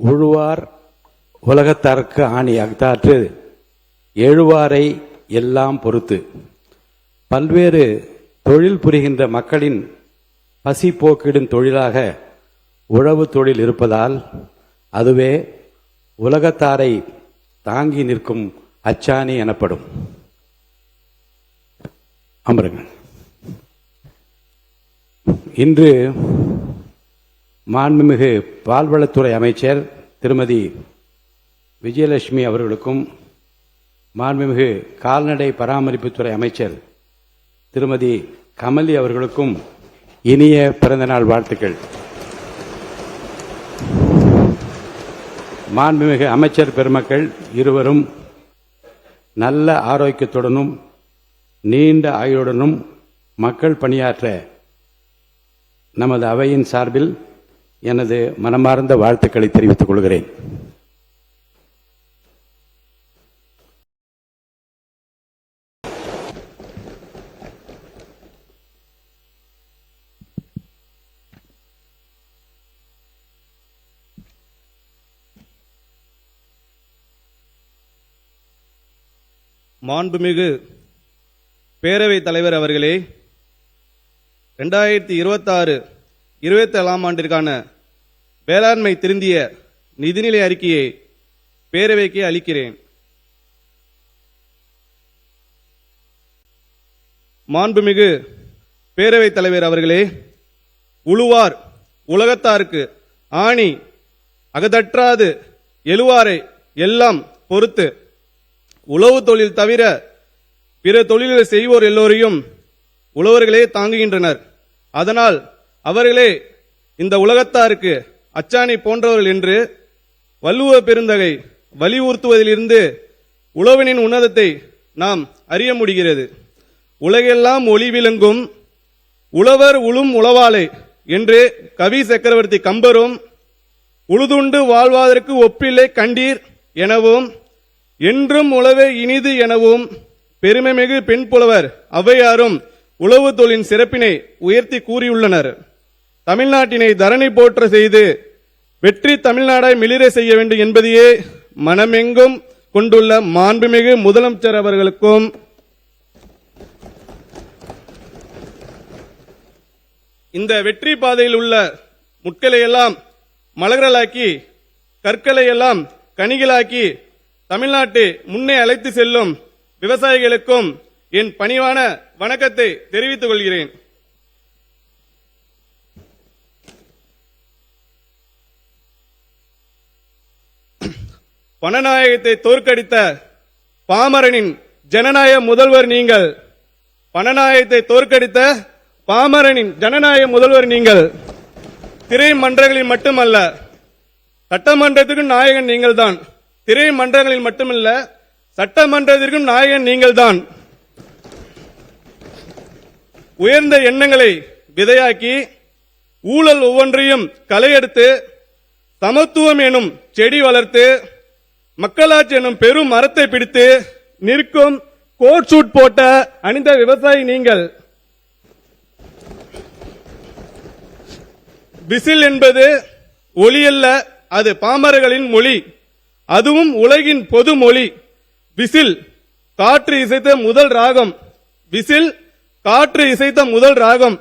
உழுவார் உலகத்தார்க்கு ஆணி அஃதாற்று எழுவாரை எல்லாம் பொறுத்து. பல்வேறு தொழில் புரிகின்ற மக்களின் பசி போக்கிடும் தொழிலாக உழவு தொழில் இருப்பதால் அதுவே உலகத்தாரை தாங்கி நிற்கும் அச்சாணி எனப்படும். அமருங்கள். இன்று மாண்புமிகு பால்வளத்துறை அமைச்சர் திருமதி விஜயலட்சுமி அவர்களுக்கும் மாண்புமிகு கால்நடை பராமரிப்புத்துறை அமைச்சர் திருமதி கமலி அவர்களுக்கும் இனிய பிறந்தநாள் வாழ்த்துக்கள். மாண்புமிகு அமைச்சர் பெருமக்கள் இருவரும் நல்ல ஆரோக்கியத்துடனும் நீண்ட ஆயுளுடனும் மக்கள் பணியாற்ற நமது அவையின் சார்பில் எனது மனமார்ந்த வாழ்த்துக்களை தெரிவித்துக் கொள்கிறேன். மாண்புமிகு பேரவைத் தலைவர் அவர்களே, 2026-27 ஆண்டிற்கான வேளாண்மை திருந்திய நிதிநிலை அறிக்கையை பேரவைக்கு அளிக்கிறேன். மாண்புமிகு பேரவைத் தலைவர் அவர்களே, உழுவார் உலகத்தாருக்கு ஆணி அகதற்றாது எழுவாரை எல்லாம் பொறுத்து. உழவு தொழில் தவிர பிற தொழில்களை செய்வோர் எல்லோரையும் உழவர்களே தாங்குகின்றனர். அதனால் அவர்களே இந்த உலகத்தாருக்கு அச்சாணி போன்றவர்கள் என்று வள்ளுவ பெருந்தகை வலியுறுத்துவதிலிருந்து உழவனின் உன்னதத்தை நாம் அறிய முடிகிறது. உலகெல்லாம் ஒளி விளங்கும் உழவர் உளும் உழவாளை என்று கவி சக்கரவர்த்தி கம்பரும் உழுதுண்டு வாழ்வதற்கு ஒப்பில்லை கண்டீர் எனவும் என்றும் உழவே இனிது எனவும் பெருமைமிகு பெண் புலவர் ஔவையாரும் உழவு தொழிலின் சிறப்பினை உயர்த்தி கூறியுள்ளனர். தமிழ்நாட்டினை தரணி போற்ற செய்து வெற்றி தமிழ்நாடாய் மிளிர செய்ய வேண்டும் என்பதையே மனமெங்கும் கொண்டுள்ள மாண்புமிகு முதலமைச்சர் அவர்களுக்கும் இந்த வெற்றி பாதையில் உள்ள முட்களை எல்லாம் மலர்களாக்கி கற்களை எல்லாம் கனிகளாக்கி தமிழ்நாட்டை முன்னே அழைத்து செல்லும் விவசாயிகளுக்கும் என் பணிவான வணக்கத்தை தெரிவித்துக் கொள்கிறேன். பணநாயகத்தை தோற்கடித்த பாமரனின் ஜனநாயக முதல்வர் நீங்கள். பணநாயகத்தை தோற்கடித்த பாமரனின் ஜனநாயக முதல்வர் நீங்கள். திரைமன்றங்களில் மட்டுமல்ல, சட்டமன்றத்திற்கும் நாயகன் நீங்கள்தான். திரைமன்றங்களில் மட்டுமல்ல, சட்டமன்றத்திற்கும் நாயகன் நீங்கள்தான். உயர்ந்த எண்ணங்களை விதையாக்கி ஊழல் ஒவ்வொன்றையும் களையெடுத்து சமத்துவம் எனும் செடி வளர்த்து மக்களாட்சி எனும் பெரும் மரத்தை பிடித்து நிற்கும் கோட் சூட் போட்ட அணிந்த விவசாயி நீங்கள். விசில் என்பது ஒலி அல்ல, அது பாமரர்களின் மொழி. அதுவும் உலகின் பொது மொழி. விசில் காற்று இசைத்த முதல் ராகம். விசில் காற்று இசைத்த முதல் ராகம்.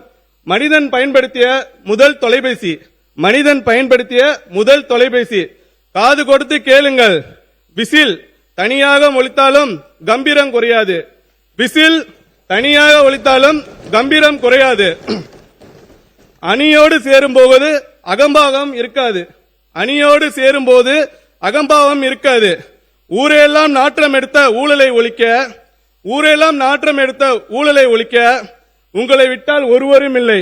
மனிதன் பயன்படுத்திய முதல் தொலைபேசி. மனிதன் பயன்படுத்திய முதல் தொலைபேசி. காது கொடுத்து கேளுங்கள். விசில் தனியாக ஒலித்தாலும் கம்பீரம் குறையாது. விசில் தனியாக ஒலித்தாலும் கம்பீரம் குறையாது. அணியோடு சேரும் போது அகம்பாகம் இருக்காது. அணியோடு சேரும் போது அகம்பாவம் இருக்காது. ஊரெல்லாம் நாற்றம் எடுத்த ஊழலை ஒழிக்க, ஊரெல்லாம் நாற்றம் எடுத்த ஊழலை ஒழிக்க உங்களை விட்டால் ஒருவரும் இல்லை.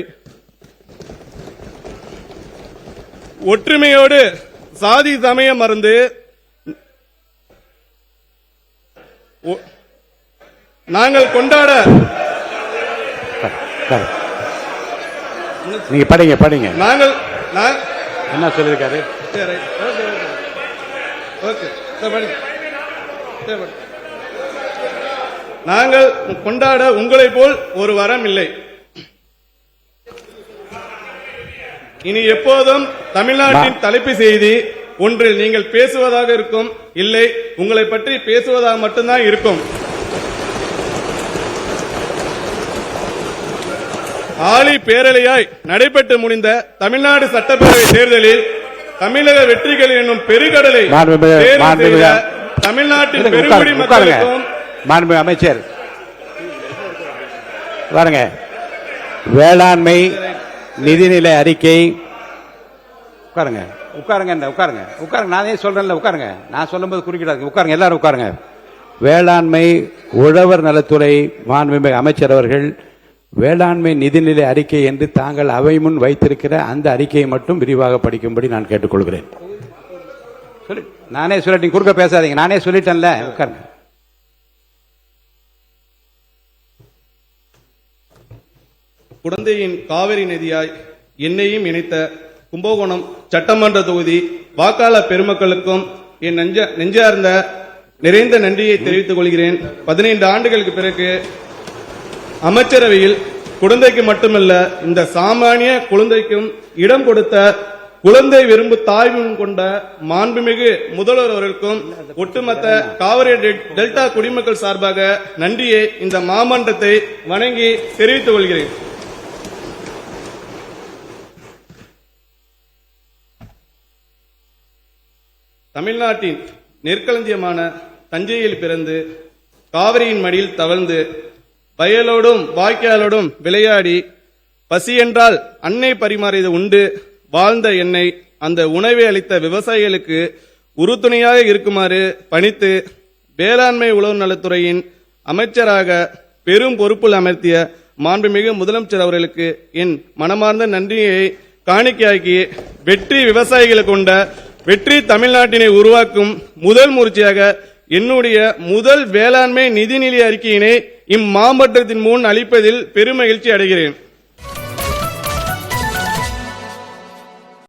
ஒற்றுமையோடு சாதி சமயம் மறந்து நாங்கள் கொண்டாட. நீங்க படிங்க படிங்க. நாங்கள் என்ன சொல்லிருக்காரு? நாங்கள் கொண்டாட உங்களை போல் ஒரு வரம் இல்லை. இனி எப்போதும் தமிழ்நாட்டின் தலைப்பு செய்தி ஒன்றில் நீங்கள் பேசுவதாக இருக்கும், இல்லை உங்களை பற்றி பேசுவதாக மட்டும்தான் இருக்கும். ஆளி பேரலையாய் நடைபெற்று முடிந்த தமிழ்நாடு சட்டப்பேரவை தேர்தலில் தமிழக வெற்றிகள் என்னும் பெருங்கடலை தேர்வு செய்த தமிழ்நாட்டின் பெருங்குடி மக்களுக்கும் மாண்புமிகு அமைச்சர் பாருங்க, வேளாண்மை நிதிநிலை அறிக்கை உட்காருங்க உட்காருங்க உட்காருங்க உட்காருங்க. நானே சொல்றேன்ல உட்காருங்க. நான் சொல்லும்போது குறுக்கிடாதீங்க. உட்காருங்க, எல்லாரும் உட்காருங்க. வேளாண்மை உழவர் நலத்துறை மாண்புமிகு அமைச்சர் அவர்கள் வேளாண்மை நிதிநிலை அறிக்கை என்று தாங்கள் அவை முன் வைத்திருக்கிற அந்த அறிக்கையை மட்டும் விரிவாக படிக்கும்படி நான் கேட்டுக்கொள்கிறேன். நானே சொல்லிட்டேன், குறுக்க பேசாதீங்க. நானே சொல்லிட்டேன்ல, உட்காருங்க. குடந்தையின் காவிரி நதியாய் என்னையும் இணைத்த கும்பகோணம் சட்டமன்ற தொகுதி வாக்காளர் பெருமக்களுக்கும் என் நெஞ்சார்ந்த நிறைந்த நன்றியை தெரிவித்துக் கொள்கிறேன். 15 ஆண்டுகளுக்கு பிறகு அமைச்சரவையில் குழந்தைக்கு மட்டுமல்ல, இந்த சாமானிய குழந்தைக்கும் இடம் கொடுத்த குழந்தை விரும்பு தாய்வும் கொண்ட மாண்புமிகு முதல்வர் அவர்களுக்கும் ஒட்டுமொத்த காவிரி டெல்டா குடிமக்கள் சார்பாக நன்றியை இந்த மாமன்றத்தை வணங்கி தெரிவித்துக் கொள்கிறேன். தமிழ்நாட்டின் நெற்களஞ்சியமான தஞ்சையில் பிறந்து காவிரியின் மடியில் தவழ்ந்து வயலோடும் வாய்க்காலோடும் விளையாடி பசி என்றால் அன்னை பரிமாறியது உண்டு வாழ்ந்த என்னை அந்த உணவை அளித்த விவசாயிகளுக்கு உறுதுணையாக இருக்குமாறு பணித்து வேளாண்மை உழவு நலத்துறையின் அமைச்சராக பெரும் பொறுப்பில் அமர்த்திய மாண்புமிகு முதலமைச்சர் அவர்களுக்கு என் மனமார்ந்த நன்றியை காணிக்கையாக்கி வெற்றி விவசாயிகளை கொண்ட வெற்றி தமிழ்நாட்டினை உருவாக்கும் முதல் முயற்சியாக என்னுடைய முதல் வேளாண்மை நிதிநிலை அறிக்கையினை இம்மாமன்றத்தின் முன் அளிப்பதில் பெருமகிழ்ச்சி அடைகிறேன்.